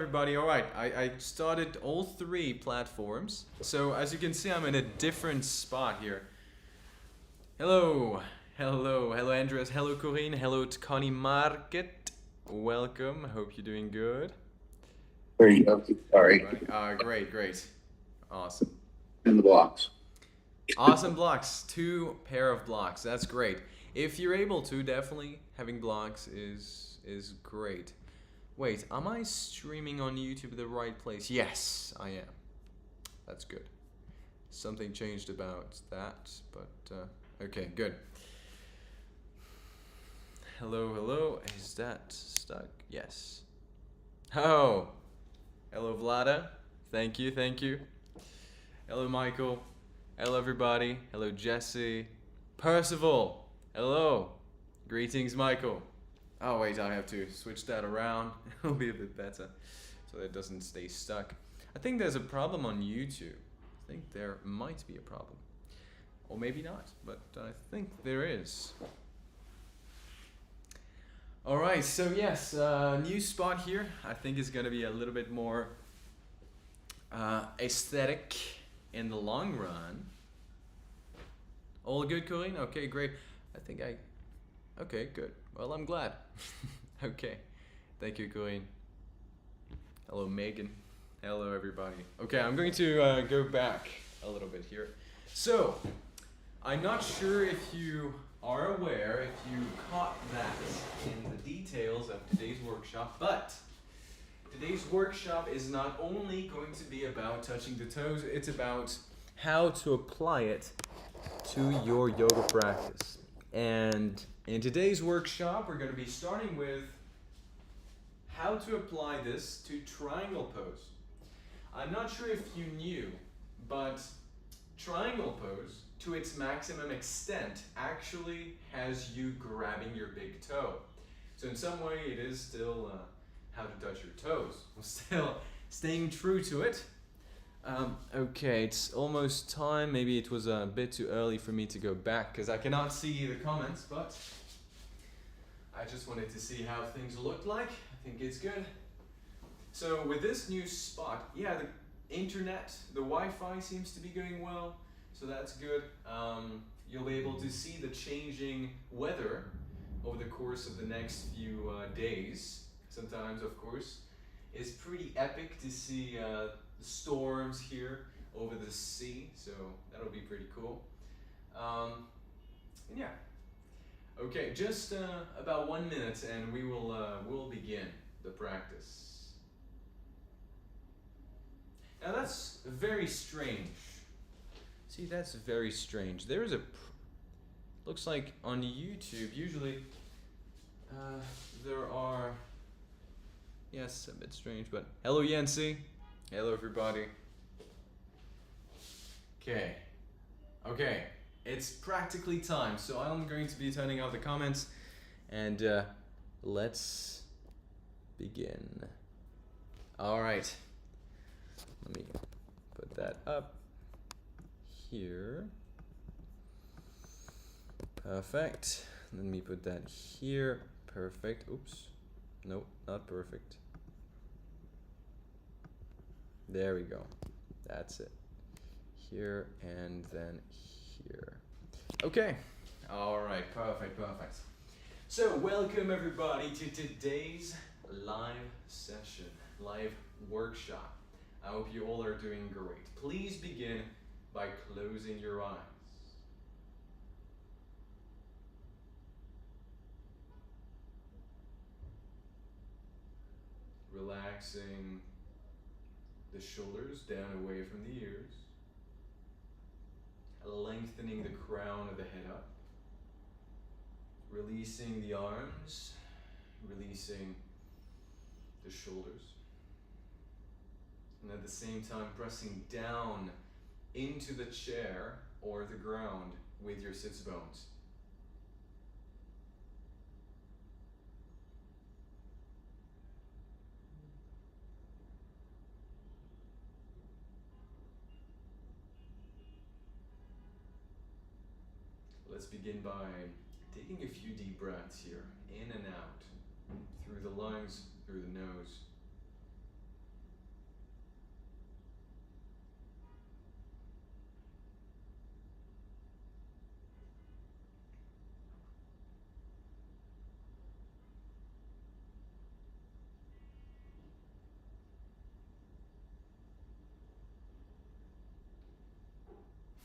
everybody. All right, I started all three platforms. So as you can see, I'm in a different spot here. Hello, hello Andres, hello Corinne, hello to Connie Market. Welcome, hope you're doing good. There you go. Sorry. Right. Great. Awesome. In the blocks. Awesome blocks, 2 pair of blocks, that's great. If you're able to, definitely having blocks is great. Wait, am I streaming on YouTube the right place? Yes, I am. That's good. Something changed about that, but okay, good. Hello. Is that stuck? Yes. Oh, hello Vlada. Thank you. Hello Michael. Hello everybody. Hello Jesse. Percival. Hello. Greetings, Michael. Oh wait, I have to switch that around. It'll be a bit better, so that it doesn't stay stuck. I think there's a problem on YouTube. I think there might be a problem. Or maybe not, but I think there is. Alright, so yes, new spot here. I think it's gonna be a little bit more aesthetic in the long run. All good, Corinne? Okay, great. Okay, good. Well, I'm glad. Okay, thank you, Corinne. Hello, Megan. Hello, everybody. Okay, I'm going to go back a little bit here. So, I'm not sure if you are aware, if you caught that in the details of today's workshop, but today's workshop is not only going to be about touching the toes, it's about how to apply it to your yoga practice. And in today's workshop, we're going to be starting with how to apply this to triangle pose. I'm not sure if you knew, but triangle pose, to its maximum extent, actually has you grabbing your big toe. So in some way, it is still how to touch your toes. I'm still staying true to it. Okay, it's almost time. Maybe it was a bit too early for me to go back because I cannot see the comments, but I just wanted to see how things looked like. I think it's good. So with this new spot, yeah, the internet, the Wi-Fi seems to be going well, so that's good. You'll be able to see the changing weather over the course of the next few days. Sometimes, of course, it's pretty epic to see the storms here over the sea, so that'll be pretty cool. And yeah. Okay, just about 1 minute and we'll begin the practice. Now that's very strange. See, that's very strange. There is looks like on YouTube, usually there are, yes, a bit strange, but hello Yancy. Hello everybody. Okay. It's practically time, so I'm going to be turning off the comments and let's begin. All right, let me put that up here. Perfect. Let me put that here. Perfect. Oops. Nope, not perfect. There we go. That's it. Here and then here. Okay. All right. Perfect. So welcome everybody to today's live session, live workshop. I hope you all are doing great. Please begin by closing your eyes. Relaxing the shoulders down away from the ears. Lengthening the crown of the head up. Releasing the arms. Releasing the shoulders. And at the same time pressing down into the chair or the ground with your sits bones. Let's begin by taking a few deep breaths here, in and out, through the lungs, through the nose.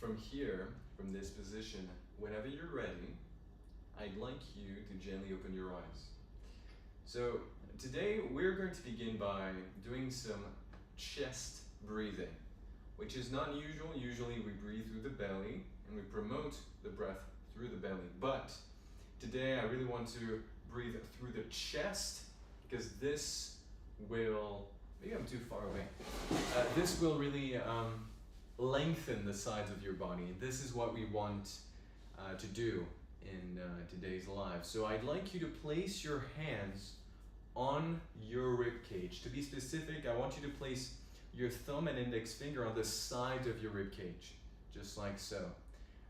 from here, from this position, whenever you're ready, I'd like you to gently open your eyes. So today we're going to begin by doing some chest breathing, which is not usual. Usually we breathe through the belly and we promote the breath through the belly. But today I really want to breathe through the chest because this will, maybe I'm too far away. This will really lengthen the sides of your body. This is what we want to do in today's live. So I'd like you to place your hands on your rib cage. To be specific, I want you to place your thumb and index finger on the side of your rib cage, just like so,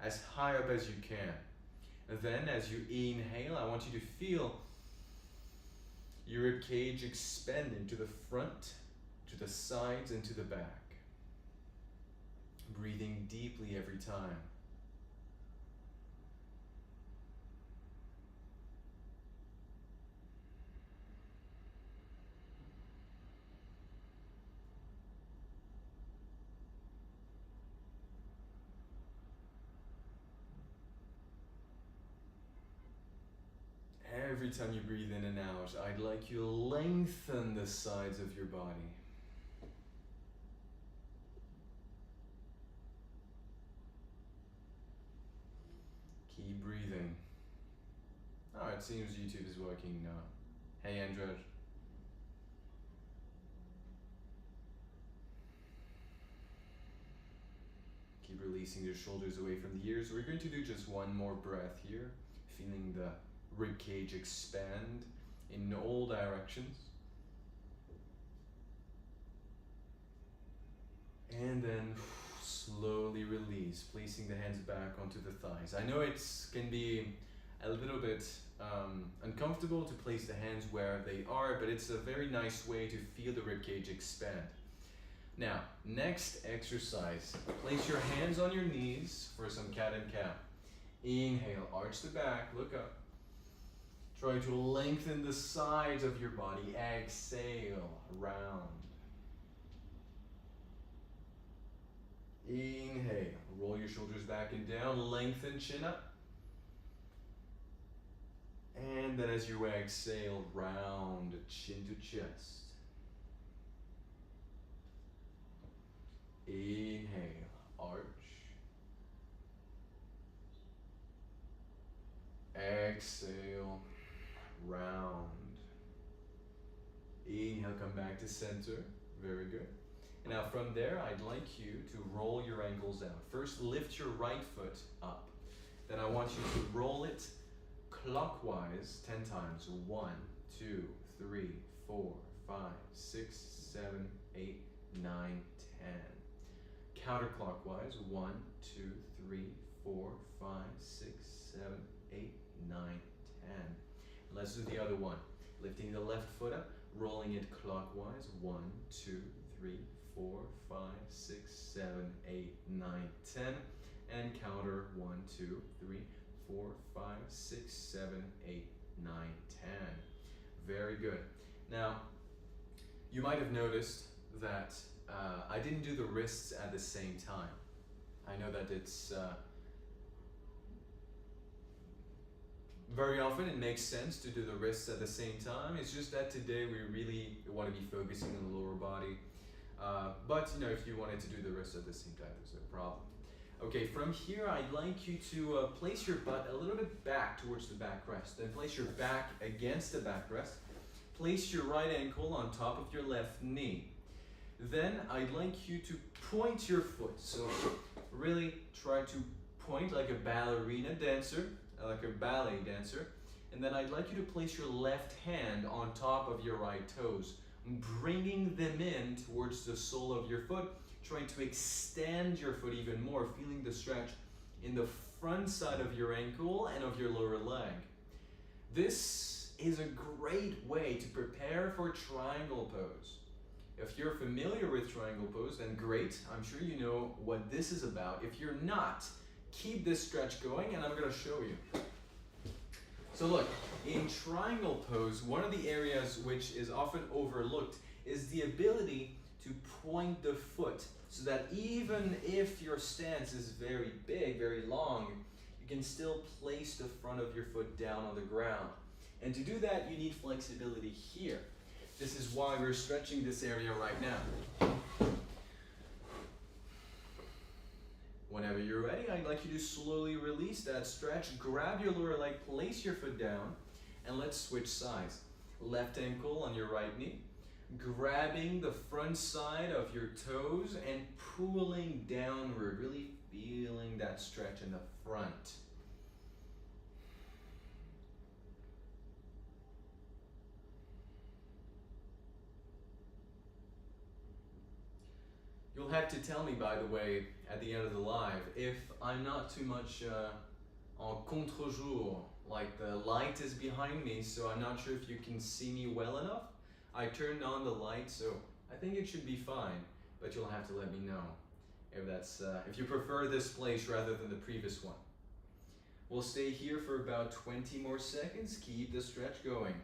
as high up as you can. And then as you inhale, I want you to feel your rib cage expanding to the front, to the sides, and to the back. Breathing deeply every time. Every time you breathe in and out, I'd like you to lengthen the sides of your body. Keep breathing. Oh, it seems YouTube is working now. Hey, Andrej. Keep releasing your shoulders away from the ears. We're going to do just one more breath here, feeling the rib cage expand in all directions. And then slowly release, placing the hands back onto the thighs. I know it can be a little bit uncomfortable to place the hands where they are, but it's a very nice way to feel the rib cage expand. Now, next exercise. Place your hands on your knees for some cat and cow. Inhale, arch the back, look up. Try to lengthen the sides of your body. Exhale, round. Inhale, roll your shoulders back and down, lengthen chin up. And then as you exhale, round chin to chest. Inhale, arch. Exhale, round. Inhale, come back to center. Very good. Now from there, I'd like you to roll your ankles out. First, lift your right foot up. Then I want you to roll it clockwise 10 times. 1, 2, 3, 4, 5, 6, 7, 8, 9, 10. Counterclockwise. 1, 2, 3, 4, 5, 6, 7, 8, 9, 10. Let's do the other one. Lifting the left foot up, rolling it clockwise. 1, 2, 3, 4, 5, 6, 7, 8, 9, 10. And counter 1, 2, 3, 4, 5, 6, 7, 8, 9, 10. Very good. Now, you might have noticed that I didn't do the wrists at the same time. I know that it's very often it makes sense to do the wrists at the same time. It's just that today we really want to be focusing on the lower body. But you know, if you wanted to do the wrists at the same time, there's no problem. Okay, from here I'd like you to place your butt a little bit back towards the backrest. Then place your back against the backrest. Place your right ankle on top of your left knee. Then I'd like you to point your foot. So really try to point like a ballerina dancer, like a ballet dancer. And then I'd like you to place your left hand on top of your right toes, bringing them in towards the sole of your foot, trying to extend your foot even more, feeling the stretch in the front side of your ankle and of your lower leg. This is a great way to prepare for triangle pose. If you're familiar with triangle pose, then great. I'm sure you know what this is about. If you're not, keep this stretch going and I'm going to show you. So look, in triangle pose, one of the areas which is often overlooked is the ability to point the foot so that even if your stance is very big, very long, you can still place the front of your foot down on the ground. And to do that, you need flexibility here. This is why we're stretching this area right now. Whenever you're ready, I'd like you to slowly release that stretch, grab your lower leg, place your foot down, and let's switch sides. Left ankle on your right knee, grabbing the front side of your toes and pulling downward, really feeling that stretch in the front. You'll have to tell me, by the way, at the end of the live, if I'm not too much en contre-jour, like the light is behind me, so I'm not sure if you can see me well enough. I turned on the light, so I think it should be fine, but you'll have to let me know if that's if you prefer this place rather than the previous one. We'll stay here for about 20 more seconds. Keep the stretch going.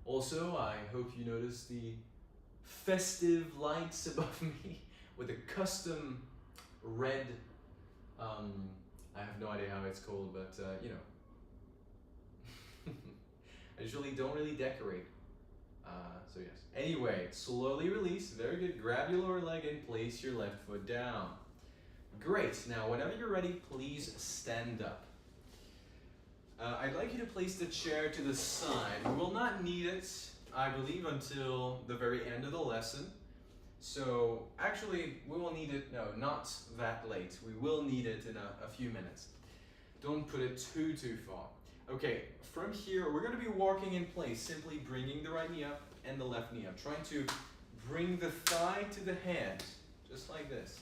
Also, I hope you notice the festive lights above me with a custom red, I have no idea how it's called, but you know. I usually don't really decorate. So yes. Anyway, slowly release. Very good. Grab your lower leg and place your left foot down. Great. Now, whenever you're ready, please stand up. I'd like you to place the chair to the side. We will not need it, I believe, until the very end of the lesson. So actually, we will need it, no, not that late. We will need it in a few minutes. Don't put it too far. Okay, from here, we're going to be walking in place, simply bringing the right knee up and the left knee up. Trying to bring the thigh to the head, just like this.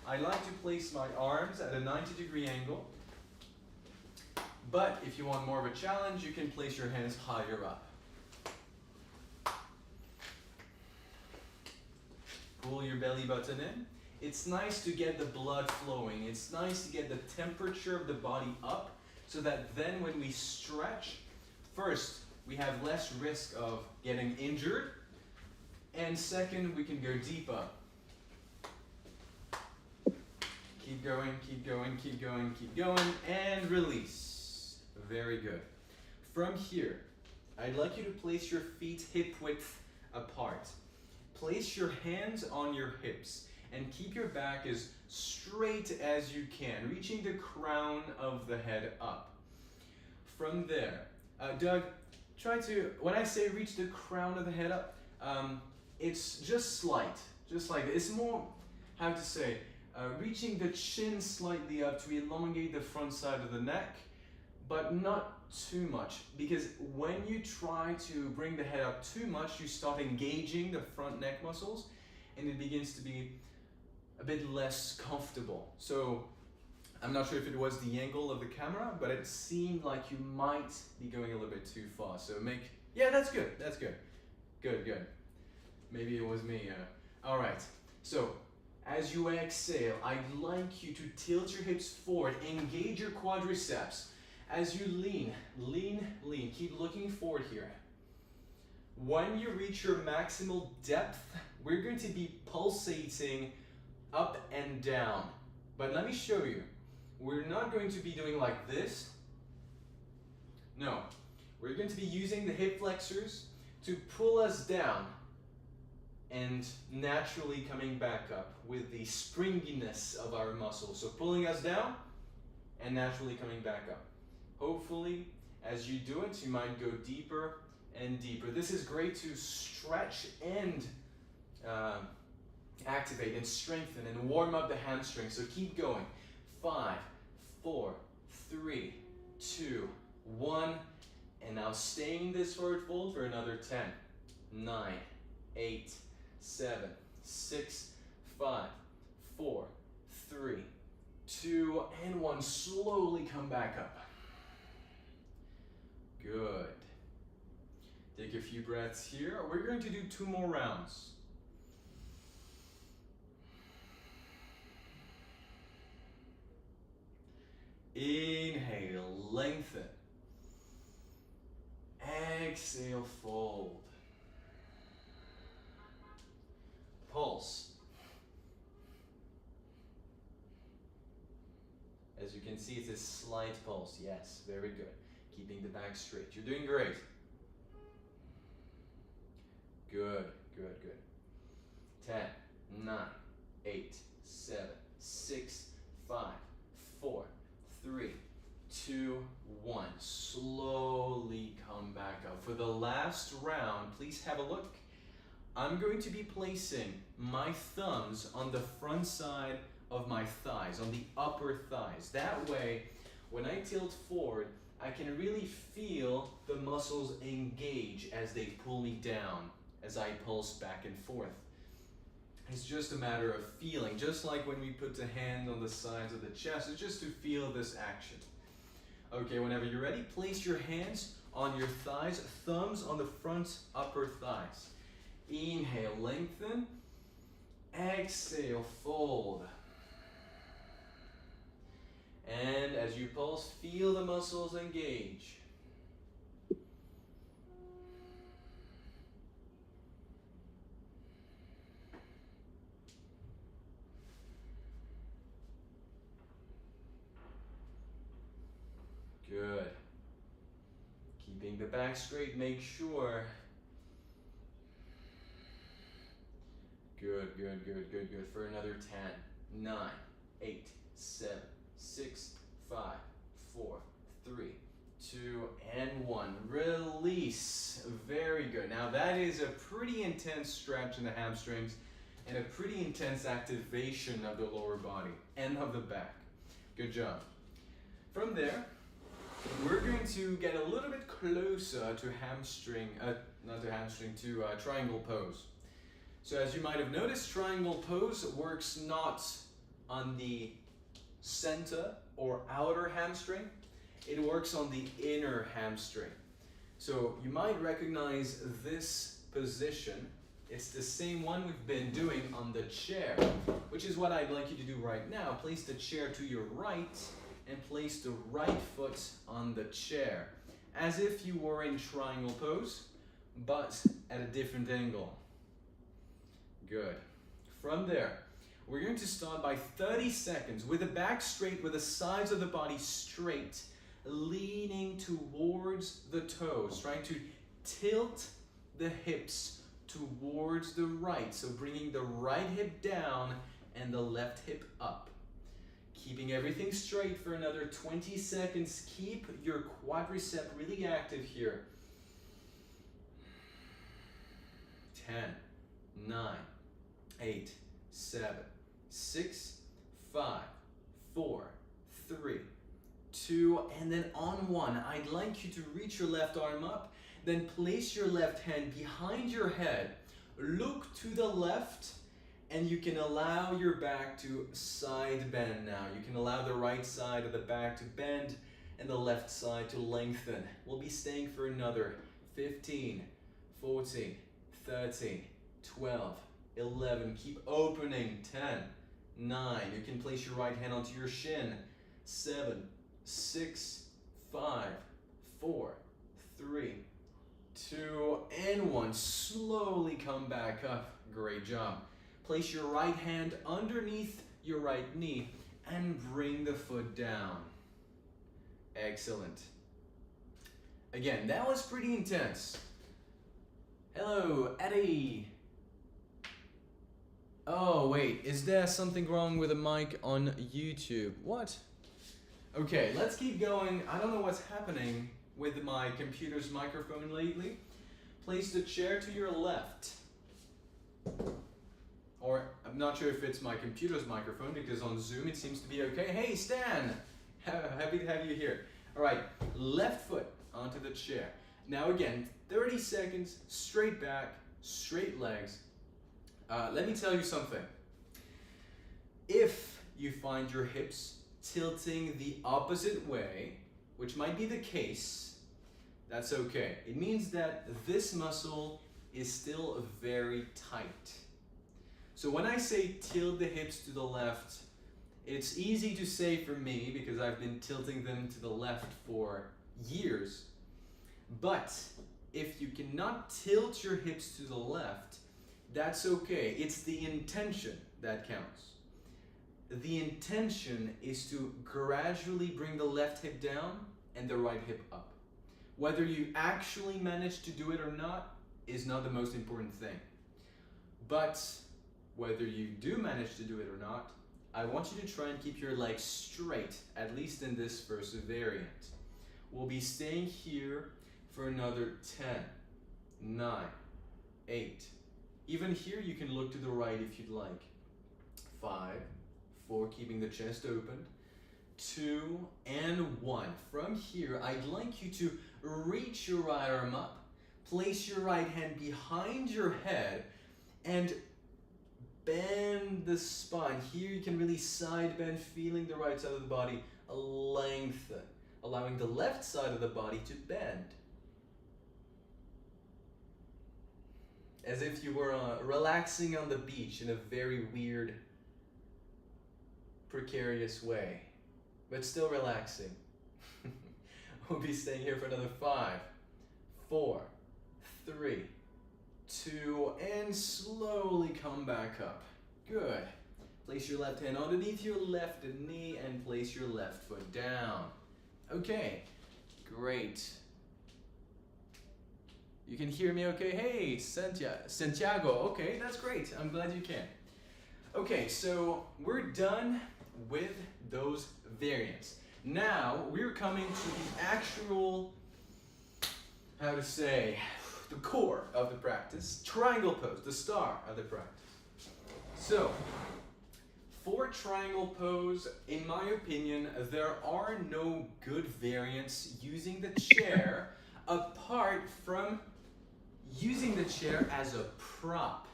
I like to place my arms at a 90-degree angle. But if you want more of a challenge, you can place your hands higher up. Pull your belly button in. It's nice to get the blood flowing. It's nice to get the temperature of the body up so that then when we stretch, first, we have less risk of getting injured. And second, we can go deeper. Keep going, keep going, keep going, keep going, and release. Very good. From here, I'd like you to place your feet hip width apart. Place your hands on your hips and keep your back as straight as you can, reaching the crown of the head up. From there, Doug, try to, when I say reach the crown of the head up, it's just slight, just like this. It's more, how to say, reaching the chin slightly up to elongate the front side of the neck, but not too much, because when you try to bring the head up too much, you start engaging the front neck muscles and it begins to be a bit less comfortable. So I'm not sure if it was the angle of the camera, but it seemed like you might be going a little bit too far. So yeah, that's good, that's good. Good. Maybe it was me. All right, so as you exhale, I'd like you to tilt your hips forward, engage your quadriceps. As you lean, keep looking forward here. When you reach your maximal depth, we're going to be pulsating up and down. But let me show you. We're not going to be doing like this. No, we're going to be using the hip flexors to pull us down and naturally coming back up with the springiness of our muscles. So pulling us down and naturally coming back up. Hopefully, as you do it, you might go deeper and deeper. This is great to stretch and activate and strengthen and warm up the hamstrings. So keep going. 5, 4, 3, 2, 1. And now stay in this forward fold for another 10, 9, 8, 7, 6, 5, 4, 3, 2, and 1. Slowly come back up. Good. Take a few breaths here. We're going to do 2 more rounds. Inhale, lengthen. Exhale, fold. Pulse. pulse. As you can see, it's a slight pulse. Yes, very good. Keeping the back straight. You're doing great. Good, good, good. 10, 9, 8, 7, 6, 5, 4, 3, 2, 1. Slowly come back up. For the last round, please have a look. I'm going to be placing my thumbs on the front side of my thighs, on the upper thighs. That way, when I tilt forward, I can really feel the muscles engage as they pull me down, as I pulse back and forth. It's just a matter of feeling, just like when we put the hand on the sides of the chest, it's just to feel this action. Okay, whenever you're ready, place your hands on your thighs, thumbs on the front upper thighs. Inhale, lengthen. Exhale, fold. And as you pulse, feel the muscles engage. Good. Keeping the back straight, make sure. Good, good, good, good, good. For another 10, 9, 8, 7, 6, 5, 4, 3, 2, and 1. Release. Very good. Now that is a pretty intense stretch in the hamstrings and a pretty intense activation of the lower body and of the back. Good job. From there, we're going to get a little bit closer to triangle pose. So as you might have noticed, triangle pose works not on the center or outer hamstring, it works on the inner hamstring. So you might recognize this position. It's the same one we've been doing on the chair, which is what I'd like you to do right now. Place the chair to your right and place the right foot on the chair, as if you were in triangle pose, but at a different angle. Good. From there, we're going to start by 30 seconds with the back straight, with the sides of the body straight, leaning towards the toes, trying to tilt the hips towards the right. So bringing the right hip down and the left hip up. Keeping everything straight for another 20 seconds. Keep your quadricep really active here. 10, 9, 8, 7, 6, 5, 4, 3, 2, and then on 1, I'd like you to reach your left arm up, then place your left hand behind your head, look to the left, and you can allow your back to side bend now. You can allow the right side of the back to bend and the left side to lengthen. We'll be staying for another 15, 14, 13, 12, 11. Keep opening. 10, 9. You can place your right hand onto your shin. 7, 6, 5, 4, 3, 2, and 1. Slowly come back up. Great job. Place your right hand underneath your right knee and bring the foot down. Excellent. Again, that was pretty intense. Hello, Eddie. Oh, wait, is there something wrong with the mic on YouTube? What? Okay, let's keep going. I don't know what's happening with my computer's microphone lately. Place the chair to your left. Or, I'm not sure if it's my computer's microphone, because on Zoom it seems to be okay. Hey, Stan! Happy to have you here. All right, left foot onto the chair. Now again, 30 seconds, straight back, straight legs. Let me tell you something. If you find your hips tilting the opposite way, which might be the case, that's okay. It means that this muscle is still very tight. So when I say tilt the hips to the left, it's easy to say for me because I've been tilting them to the left for years. But if you cannot tilt your hips to the left, That's okay. It's the intention that counts. The intention is to gradually bring the left hip down and the right hip up. Whether you actually manage to do it or not is not the most important thing. But whether you do manage to do it or not, I want you to try and keep your legs straight, at least in this first variant. We'll be staying here for another 10, 9, 8. Even here you can look to the right if you'd like. 5, 4, keeping the chest open. 2 and 1. From here, I'd like you to reach your right arm up, place your right hand behind your head, and bend the spine. Here you can really side bend, feeling the right side of the body lengthen, allowing the left side of the body to bend. As if you were relaxing on the beach in a very weird, precarious way, but still relaxing. We'll be staying here for another 5, 4, 3, 2, and slowly come back up. Good. Place your left hand underneath your left knee and place your left foot down. Okay, great. You can hear me okay? Hey, Santiago. Okay, that's great. I'm glad you can. Okay, so we're done with those variants. Now we're coming to the actual, how to say, the core of the practice, triangle pose, the star of the practice. So, for triangle pose, in my opinion, there are no good variants using the chair apart from using the chair as a prop.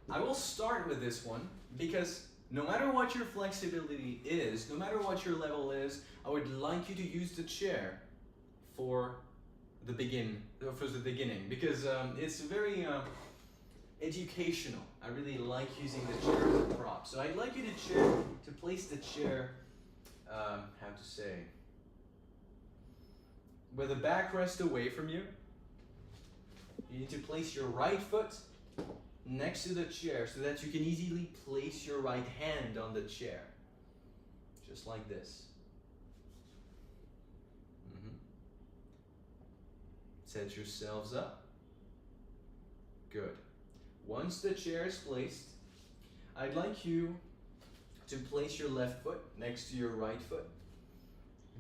I will start with this one because no matter what your flexibility is, no matter what your level is, I would like you to use the chair for the beginning because it's very educational. I really like using the chair as a prop. So I'd like you to place the chair, how to say, with the backrest away from you. You need to place your right foot next to the chair so that you can easily place your right hand on the chair. Just like this. Set yourselves up. Good. Once the chair is placed, I'd like you to place your left foot next to your right foot.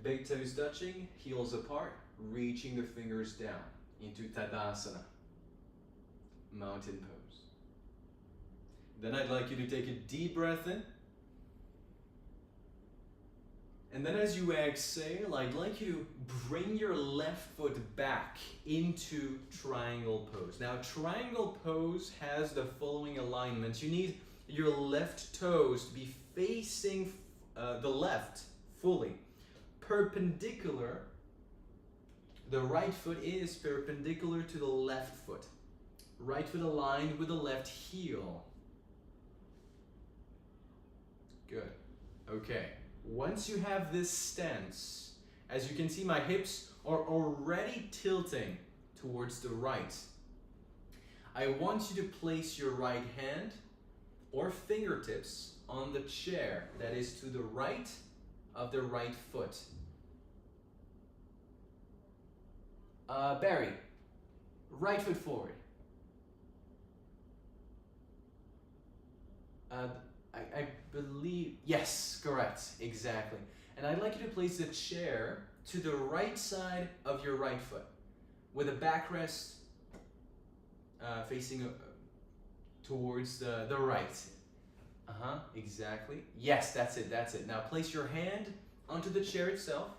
Big toes touching, heels apart, reaching the fingers down into Tadasana, mountain pose. Then I'd like you to take a deep breath in. And then as you exhale, I'd like you to bring your left foot back into triangle pose. Now, triangle pose has the following alignments. You need your left toes to be facing the left fully. Perpendicular, the right foot is perpendicular to the left foot. Right foot aligned with the left heel. Good. Okay. Once you have this stance, as you can see, my hips are already tilting towards the right. I want you to place your right hand or fingertips on the chair that is to the right of the right foot. Barry, right foot forward. I believe, yes, correct, exactly. And I'd like you to place the chair to the right side of your right foot with a backrest facing towards the right. Exactly. Yes, that's it, that's it. Now place your hand onto the chair itself,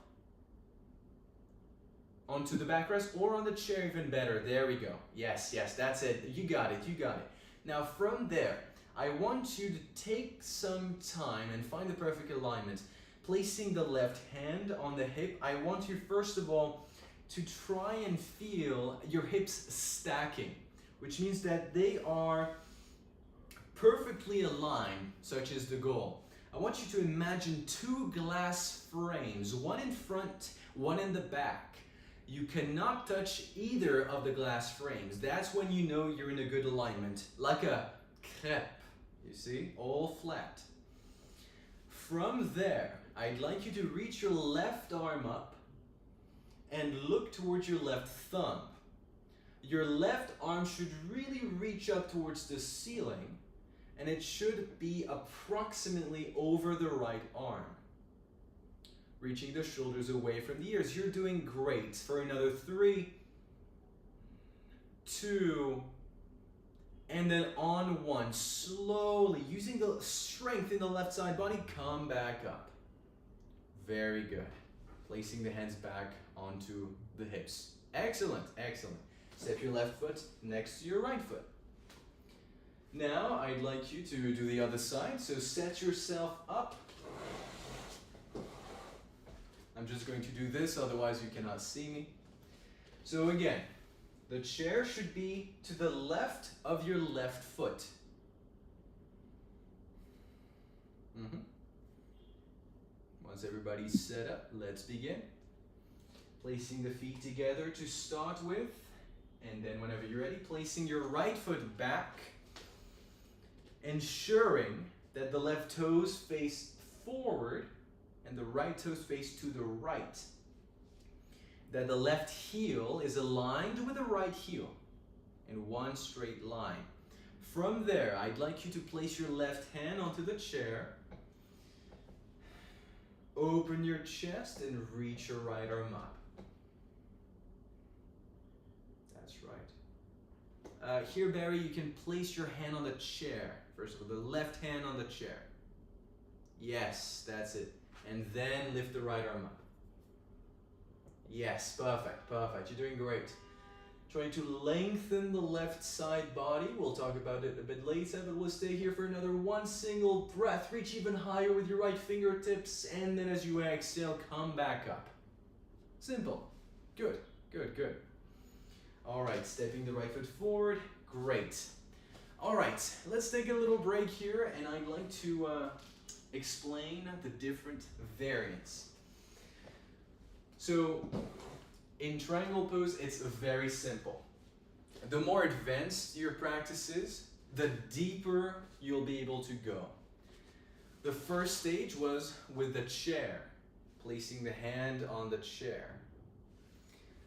onto the backrest, or on the chair even better. There we go. Yes, yes, that's it. You got it, you got it. Now from there, I want you to take some time and find the perfect alignment. Placing the left hand on the hip, I want you first of all to try and feel your hips stacking, which means that they are perfectly aligned, such is the goal. I want you to imagine two glass frames, one in front, one in the back. You cannot touch either of the glass frames. That's when you know you're in a good alignment, like a crêpe, you see, all flat. From there, I'd like you to reach your left arm up and look towards your left thumb. Your left arm should really reach up towards the ceiling, and it should be approximately over the right arm. Reaching the shoulders away from the ears. You're doing great. For another 3, 2, and then on 1. Slowly, using the strength in the left side body, come back up. Very good. Placing the hands back onto the hips. Excellent, excellent. Step your left foot next to your right foot. Now, I'd like you to do the other side. So set yourself up. I'm just going to do this, otherwise you cannot see me. So again, the chair should be to the left of your left foot. Once everybody's set up, let's begin. Placing the feet together to start with, and then whenever you're ready, placing your right foot back, ensuring that the left toes face forward and the right toes face to the right. That the left heel is aligned with the right heel in one straight line. From there, I'd like you to place your left hand onto the chair. Open your chest and reach your right arm up. That's right. Here, Barry, you can place your hand on the chair. First of all, the left hand on the chair. Yes, that's it. And then lift the right arm up. Yes, perfect, perfect. You're doing great. Trying to lengthen the left side body. We'll talk about it a bit later, but we'll stay here for another 1 single breath. Reach even higher with your right fingertips, and then as you exhale, come back up. Simple. Good, good, good. All right, stepping the right foot forward. Great. All right, let's take a little break here, and I'd like to explain the different variants. So in triangle pose, it's very simple. The more advanced your practice is, the deeper you'll be able to go. The first stage was with the chair, placing the hand on the chair.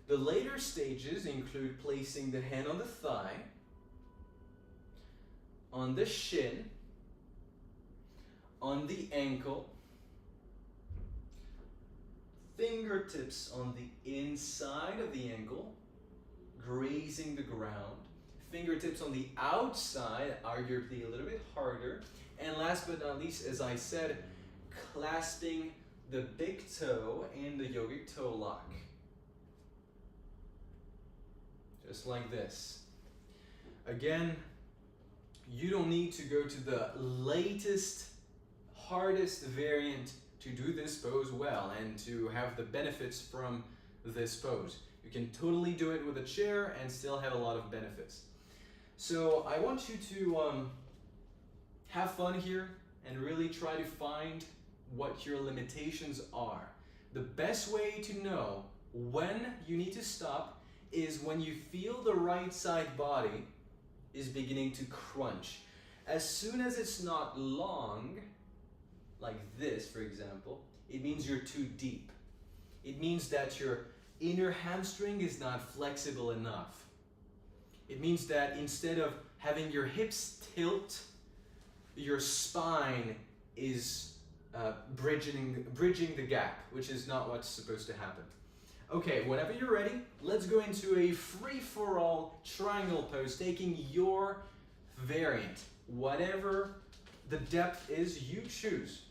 The later stages include placing the hand on the thigh, on the shin, on the ankle, fingertips on the inside of the ankle, grazing the ground, fingertips on the outside, arguably a little bit harder, and last but not least, as I said, clasping the big toe in the yogic toe lock. Just like this. Again, you don't need to go to the latest, hardest variant to do this pose well and to have the benefits from this pose. You can totally do it with a chair and still have a lot of benefits. So I want you to have fun here and really try to find what your limitations are. The best way to know when you need to stop is when you feel the right side body is beginning to crunch. As soon as it's not long, like this, for example, it means you're too deep. It means that your inner hamstring is not flexible enough. It means that instead of having your hips tilt, your spine is bridging the gap, which is not what's supposed to happen. Okay, whenever you're ready, let's go into a free-for-all triangle pose, taking your variant. Whatever the depth is, you choose.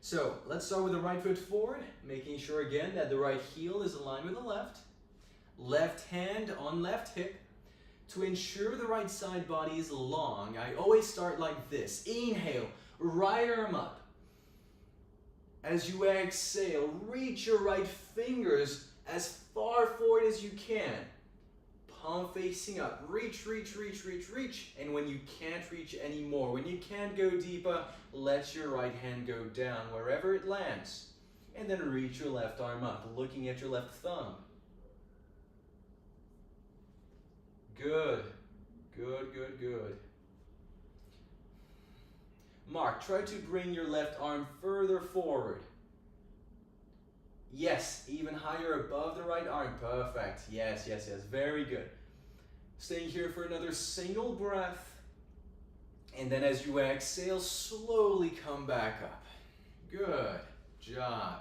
So let's start with the right foot forward, making sure again that the right heel is aligned with the left. Left hand on left hip. To ensure the right side body is long, I always start like this. Inhale, right arm up. As you exhale, reach your right fingers as far forward as you can. Palm facing up. Reach, reach, reach, reach, reach. And when you can't reach anymore, when you can't go deeper, let your right hand go down wherever it lands. And then reach your left arm up, looking at your left thumb. Good. Good, good, good. Mark, try to bring your left arm further forward. Yes, even higher above the right arm. Perfect. Yes, yes, yes. Very good. Staying here for another single breath. And then as you exhale, slowly come back up. Good job.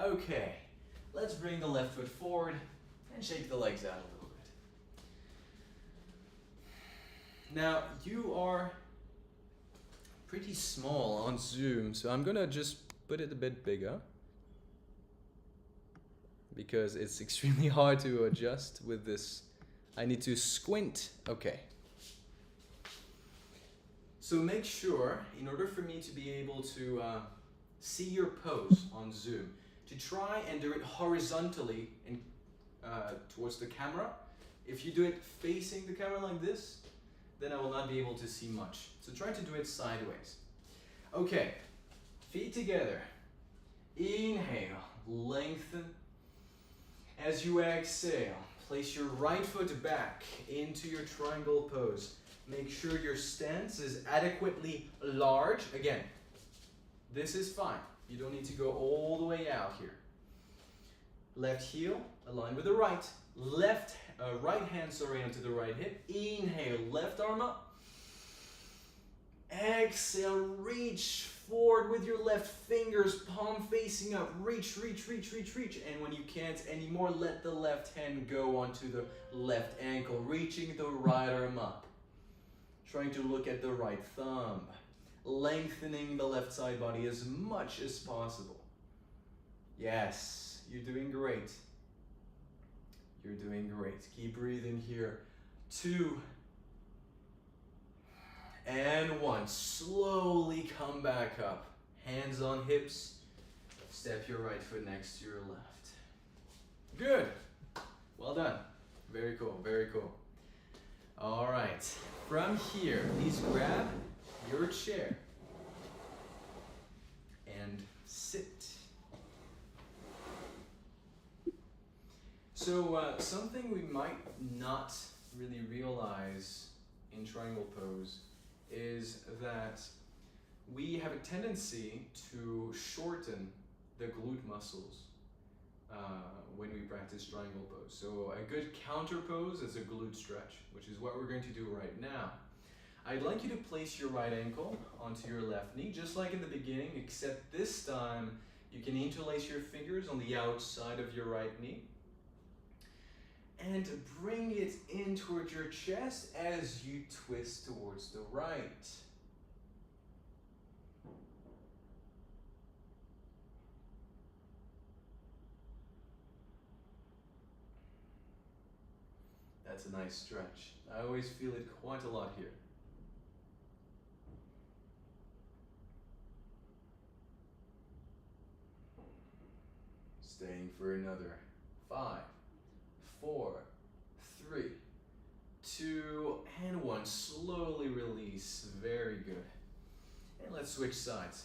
Okay, let's bring the left foot forward and shake the legs out a little bit. Now, you are pretty small on Zoom, so I'm gonna just put it a bit bigger because it's extremely hard to adjust with this. I need to squint. Okay. So make sure, in order for me to be able to see your pose on Zoom, to try and do it horizontally and towards the camera. If you do it facing the camera like this, then I will not be able to see much. So try to do it sideways. Okay, feet together. Inhale, lengthen. As you exhale, place your right foot back into your triangle pose. Make sure your stance is adequately large. Again, this is fine. You don't need to go all the way out here. Left heel aligned with the right. Right hand, onto the right hip. Inhale, left arm up. Exhale, reach forward with your left fingers, palm facing up. Reach, reach, reach, reach, reach. And when you can't anymore, let the left hand go onto the left ankle, reaching the right arm up. Trying to look at the right thumb. Lengthening the left side body as much as possible. Yes, you're doing great. You're doing great. Keep breathing here. 2 and 1. Slowly come back up. Hands on hips. Step your right foot next to your left. Good. Well done. Very cool, very cool. All right. From here, please grab your chair and sit. So something we might not really realize in triangle pose is that we have a tendency to shorten the glute muscles when we practice triangle pose. So a good counter pose is a glute stretch, which is what we're going to do right now. I'd like you to place your right ankle onto your left knee, just like in the beginning, except this time you can interlace your fingers on the outside of your right knee. And bring it in towards your chest as you twist towards the right. That's a nice stretch. I always feel it quite a lot here. Staying for another 5, 4, 3, 2, and 1. Slowly release. Very good. And let's switch sides.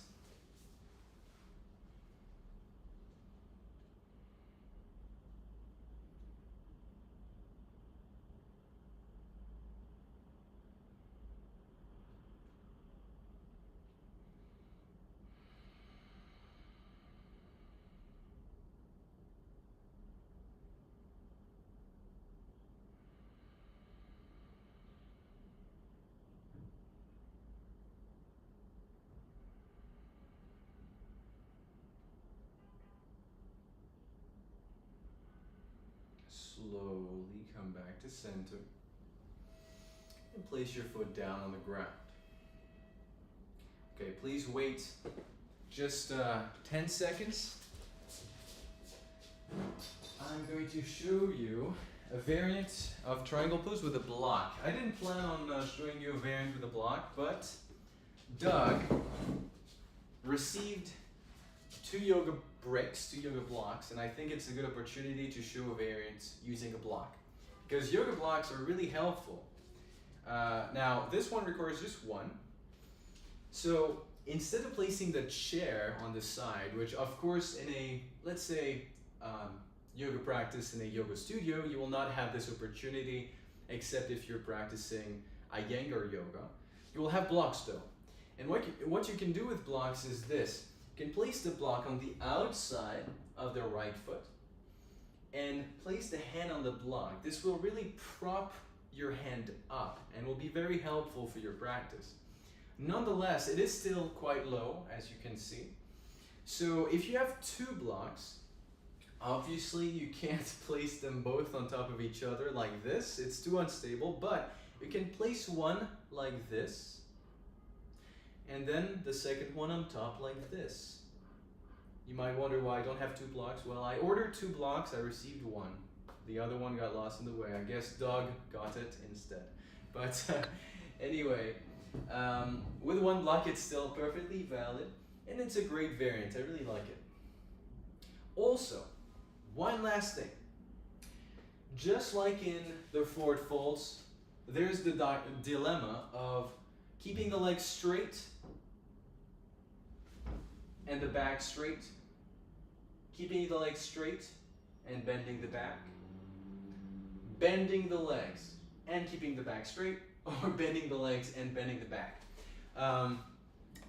Slowly come back to center and place your foot down on the ground. Okay, please wait just 10 seconds. I'm going to show you a variant of triangle pose with a block. I didn't plan on showing you a variant with a block, but Doug received 2 yoga bricks, 2 yoga blocks, and I think it's a good opportunity to show a variant using a block, because yoga blocks are really helpful. Now, this one requires just 1. So instead of placing the chair on the side, which of course in a, let's say, yoga practice in a yoga studio, you will not have this opportunity except if you're practicing Iyengar yoga. You will have blocks though. And what you can do with blocks is this. You can place the block on the outside of the right foot and place the hand on the block. This will really prop your hand up and will be very helpful for your practice. Nonetheless, it is still quite low, as you can see. So if you have two blocks, obviously you can't place them both on top of each other like this. It's too unstable, but you can place one like this, and then the second one on top like this. You might wonder why I don't have two blocks. Well, I ordered two blocks, I received one. The other one got lost in the way. I guess Doug got it instead. But anyway, with one block it's still perfectly valid, and it's a great variant. I really like it. Also, one last thing. Just like in the forward folds, there's the dilemma of keeping the legs straight and the back straight, keeping the legs straight and bending the back, bending the legs and keeping the back straight, or bending the legs and bending the back.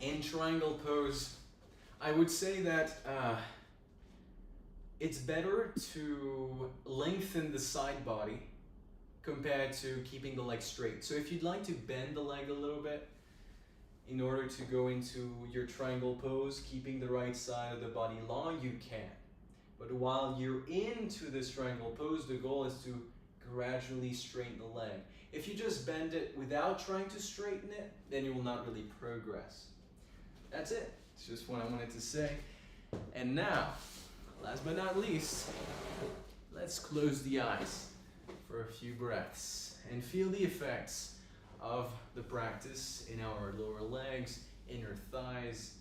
In triangle pose, I would say that it's better to lengthen the side body compared to keeping the leg straight. So if you'd like to bend the leg a little bit in order to go into your triangle pose, keeping the right side of the body long, you can. But while you're into this triangle pose, the goal is to gradually straighten the leg. If you just bend it without trying to straighten it, then you will not really progress. That's it. It's just what I wanted to say. And now, last but not least, let's close the eyes for a few breaths and feel the effects of the practice in our lower legs, inner thighs,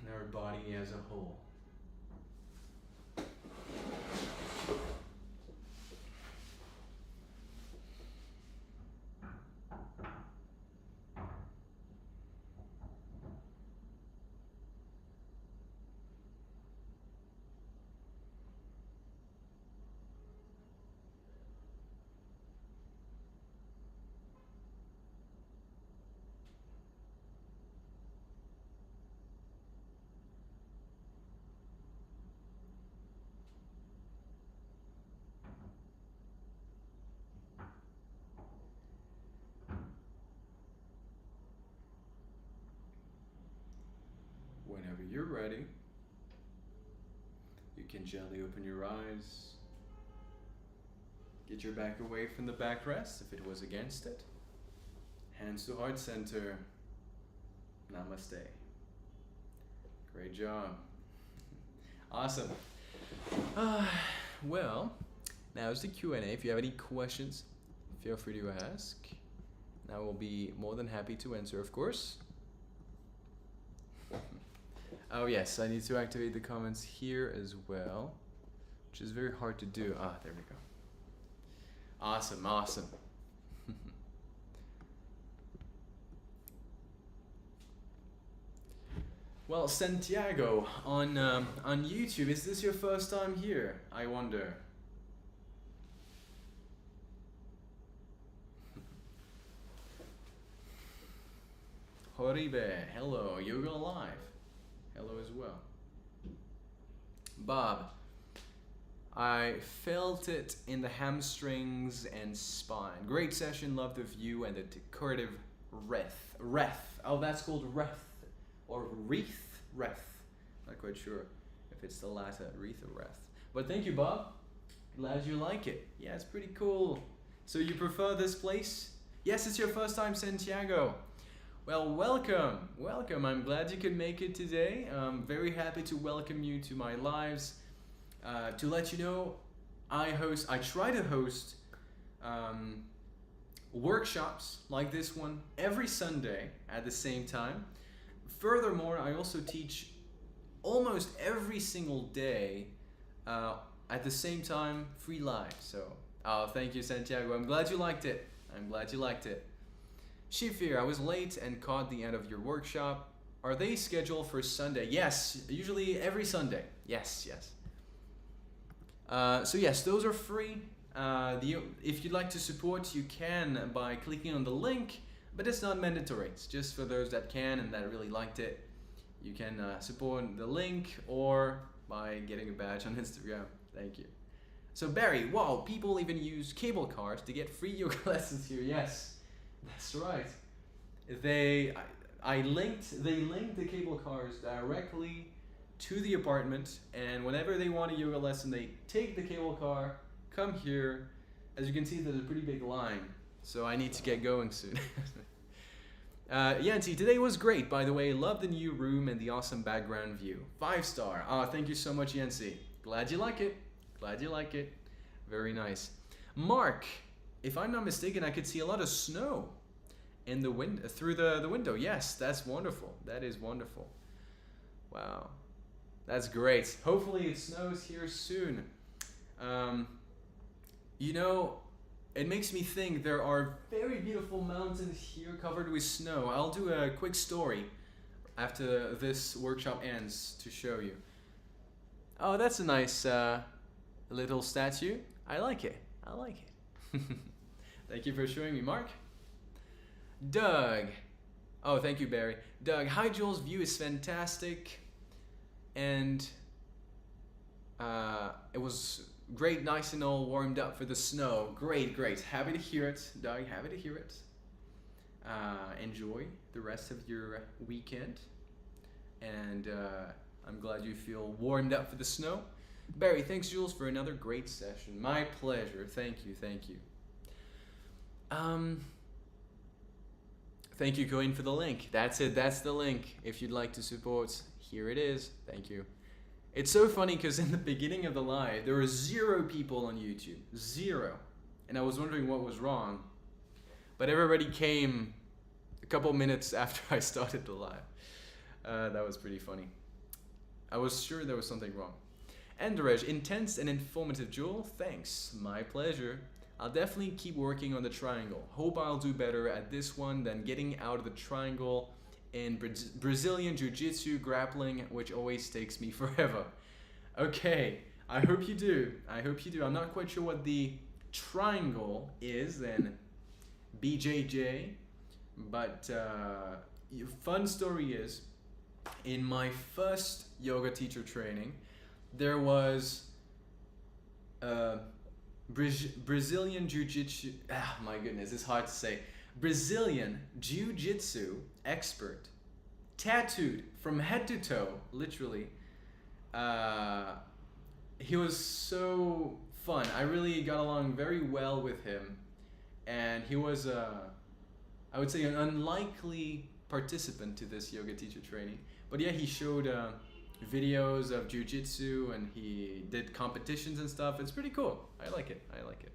and our body as a whole. Whenever you're ready, you can gently open your eyes. Get your back away from the backrest if it was against it. Hands to heart center. Namaste. Great job. Awesome. Well, now's the Q&A. If you have any questions, feel free to ask. I will be more than happy to answer, of course. Oh yes, I need to activate the comments here as well, which is very hard to do. Ah, there we go. Awesome, awesome. Well, Santiago, on YouTube, is this your first time here? I wonder. Horibe, hello, Yoga Live. Hello as well. Bob, I felt it in the hamstrings and spine. Great session, loved the view and the decorative wreath. Oh, that's called wreath or wreath. Not quite sure if it's the latter, wreath or wreath. But thank you, Bob. Glad you like it. Yeah, it's pretty cool. So you prefer this place? Yes, it's your first time, Santiago. Well, welcome. I'm glad you could make it today. I'm very happy to welcome you to my lives. To let you know, I try to host workshops like this one every Sunday at the same time. Furthermore, I also teach almost every single day at the same time, free live. So, thank you, Santiago. I'm glad you liked it. Shifir, I was late and caught the end of your workshop. Are they scheduled for Sunday? Yes, usually every Sunday. Yes. So yes, those are free. If you'd like to support, you can by clicking on the link, but it's not mandatory. It's just for those that can and that really liked it. You can support the link or by getting a badge on Instagram. Thank you. So Barry, wow, people even use cable cars to get free yoga lessons here. Yes, that's right. They linked the cable cars directly to the apartment, and whenever they want a yoga lesson, they take the cable car, come here. As you can see, there's a pretty big line, so I need to get going soon. Yancy, today was great, by the way. Love the new room and the awesome background view. 5-star. Thank you so much, Yancy. Glad you like it. Glad you like it. Very nice. Mark, if I'm not mistaken, I could see a lot of snow in the window, through the window. Yes, that's wonderful. That is wonderful. Wow. That's great. Hopefully it snows here soon. You know, it makes me think there are very beautiful mountains here covered with snow. I'll do a quick story after this workshop ends to show you. Oh, that's a nice little statue. I like it. I like it. Thank you for showing me, Mark. Doug. Oh, thank you, Barry. Doug, hi Jules, view is fantastic. And it was great, nice and all warmed up for the snow. Great, great. Happy to hear it, Doug. Happy to hear it. Enjoy the rest of your weekend. And I'm glad you feel warmed up for the snow. Barry, thanks, Jules, for another great session. My pleasure. Thank you, thank you. Thank you, Cohen, for the link. That's it. That's the link. If you'd like to support, here it is. Thank you. It's so funny because in the beginning of the live, there were 0 people on YouTube. 0. And I was wondering what was wrong. But everybody came a couple minutes after I started the live. That was pretty funny. I was sure there was something wrong. Andrej, intense and informative, Jewel. Thanks. My pleasure. I'll definitely keep working on the triangle. Hope I'll do better at this one than getting out of the triangle in Brazilian Jiu-Jitsu grappling, which always takes me forever. Okay, I hope you do. I hope you do. I'm not quite sure what the triangle is in BJJ, but fun story is, in my first yoga teacher training, there was Brazilian Jiu-Jitsu, my goodness, it's hard to say. Brazilian Jiu-Jitsu expert, tattooed from head to toe, literally. He was so fun. I really got along very well with him. And he was, I would say, an unlikely participant to this yoga teacher training. But yeah, he showed videos of jiu-jitsu and he did competitions and stuff. It's pretty cool. I like it. I like it.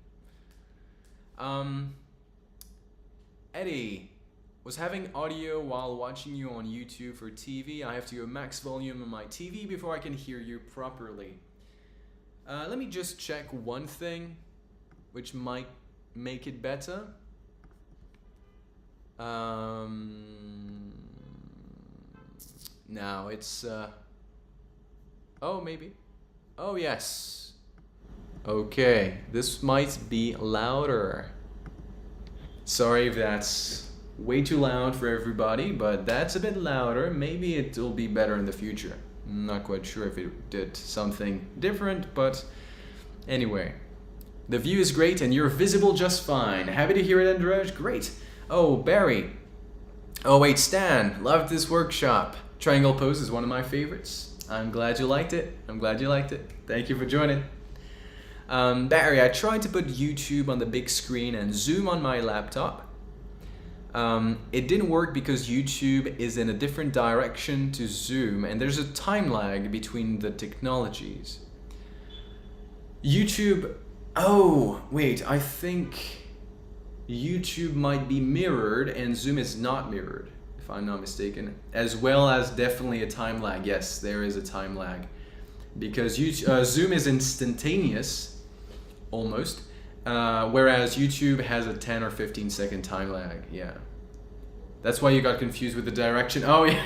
Eddie, was having audio while watching you on YouTube for TV. I have to go max volume on my TV before I can hear you properly. Let me just check one thing which might make it better. Now it's oh, maybe. Oh, yes. Okay, this might be louder. Sorry if that's way too loud for everybody, but that's a bit louder. Maybe it'll be better in the future. I'm not quite sure if it did something different, but anyway. The view is great and you're visible just fine. Happy to hear it, Andrej. Great. Oh, Barry. Oh, wait, Stan. Loved this workshop. Triangle pose is one of my favorites. I'm glad you liked it. I'm glad you liked it. Thank you for joining. Barry, I tried to put YouTube on the big screen and Zoom on my laptop. It didn't work because YouTube is in a different direction to Zoom and there's a time lag between the technologies. YouTube, oh, wait, I think YouTube might be mirrored and Zoom is not mirrored, if I'm not mistaken, as well as definitely a time lag. Yes, there is a time lag because Zoom is instantaneous almost, whereas YouTube has a 10 or 15 second time lag. Yeah, that's why you got confused with the direction. Oh yeah,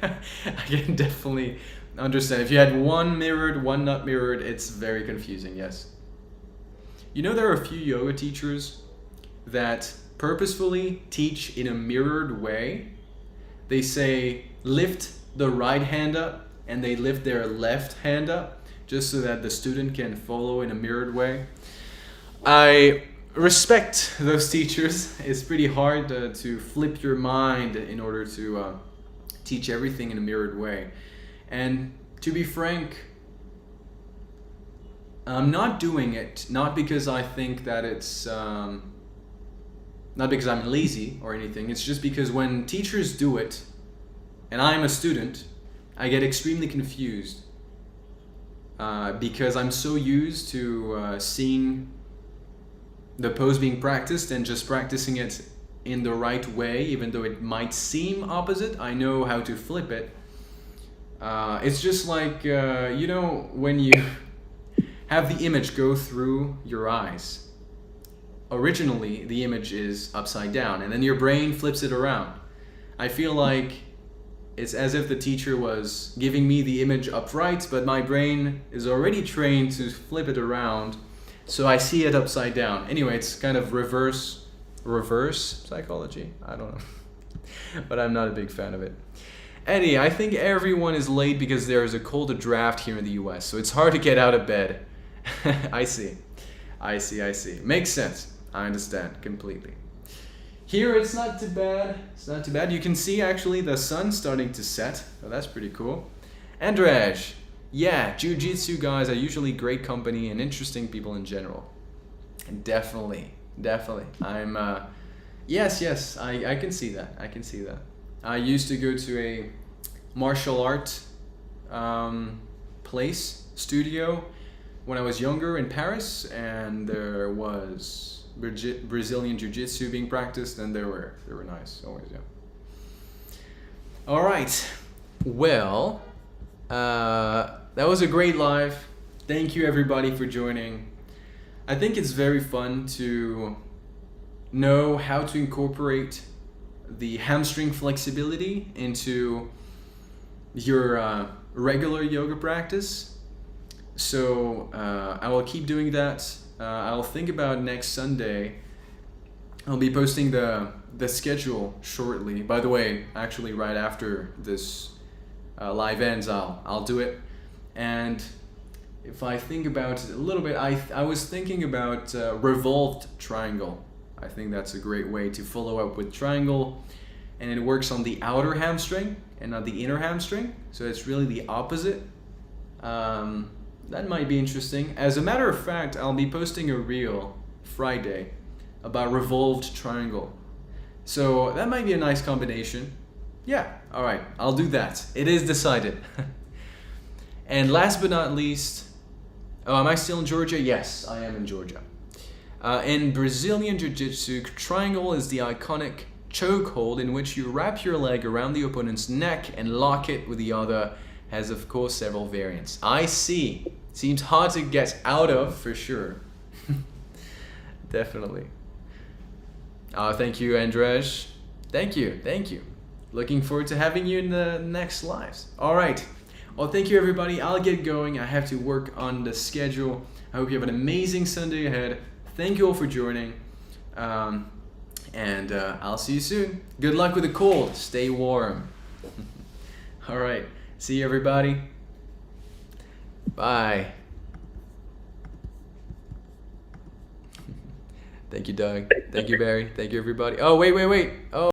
I can definitely understand. If you had one mirrored, one not mirrored, it's very confusing. Yes. You know, there are a few yoga teachers that purposefully teach in a mirrored way. They say lift the right hand up and they lift their left hand up just so that the student can follow in a mirrored way. I respect those teachers. It's pretty hard to flip your mind in order to teach everything in a mirrored way. And to be frank, I'm not doing it, not because I think that it's, not because I'm lazy or anything. It's just because when teachers do it, and I'm a student, I get extremely confused because I'm so used to seeing the pose being practiced and just practicing it in the right way, even though it might seem opposite. I know how to flip it. It's just like, you know, when you have the image go through your eyes. Originally, the image is upside down, and then your brain flips it around. I feel like it's as if the teacher was giving me the image upright, but my brain is already trained to flip it around, so I see it upside down. Anyway, it's kind of reverse psychology. I don't know, but I'm not a big fan of it. Eddie, I think everyone is late because there is a cold draft here in the US, so it's hard to get out of bed. I see. Makes sense. I understand completely. Here it's not too bad. It's not too bad. You can see actually the sun starting to set. So that's pretty cool. Andrej, yeah, jiu-jitsu guys are usually great company and interesting people in general. And definitely. I'm yes, I can see that. I used to go to a martial art studio when I was younger in Paris, and there was Brazilian jiu-jitsu being practiced, and they were nice always. Yeah. All right, well, that was a great live. Thank you everybody for joining. I think it's very fun to know how to incorporate the hamstring flexibility into your regular yoga practice. So I will keep doing that. I'll think about next Sunday. I'll be posting the schedule shortly. By the way, actually right after this live ends, I'll do it. And if I think about it a little bit, I was thinking about revolved triangle. I think that's a great way to follow up with triangle, and it works on the outer hamstring and not the inner hamstring. So it's really the opposite. That might be interesting. As a matter of fact, I'll be posting a reel Friday about revolved triangle. So that might be a nice combination. Yeah, all right, I'll do that. It is decided. And last but not least, am I still in Georgia? Yes, I am in Georgia. In Brazilian Jiu-Jitsu, triangle is the iconic chokehold in which you wrap your leg around the opponent's neck and lock it with the other. Has of course several variants. I see. Seems hard to get out of for sure. Definitely. Thank you, Andrej. Thank you. Looking forward to having you in the next lives. All right. Well, thank you, everybody. I'll get going. I have to work on the schedule. I hope you have an amazing Sunday ahead. Thank you all for joining. And I'll see you soon. Good luck with the cold. Stay warm. All right. See you, everybody. Bye. Thank you, Doug. Thank you, Barry. Thank you, everybody. Oh, wait. Oh.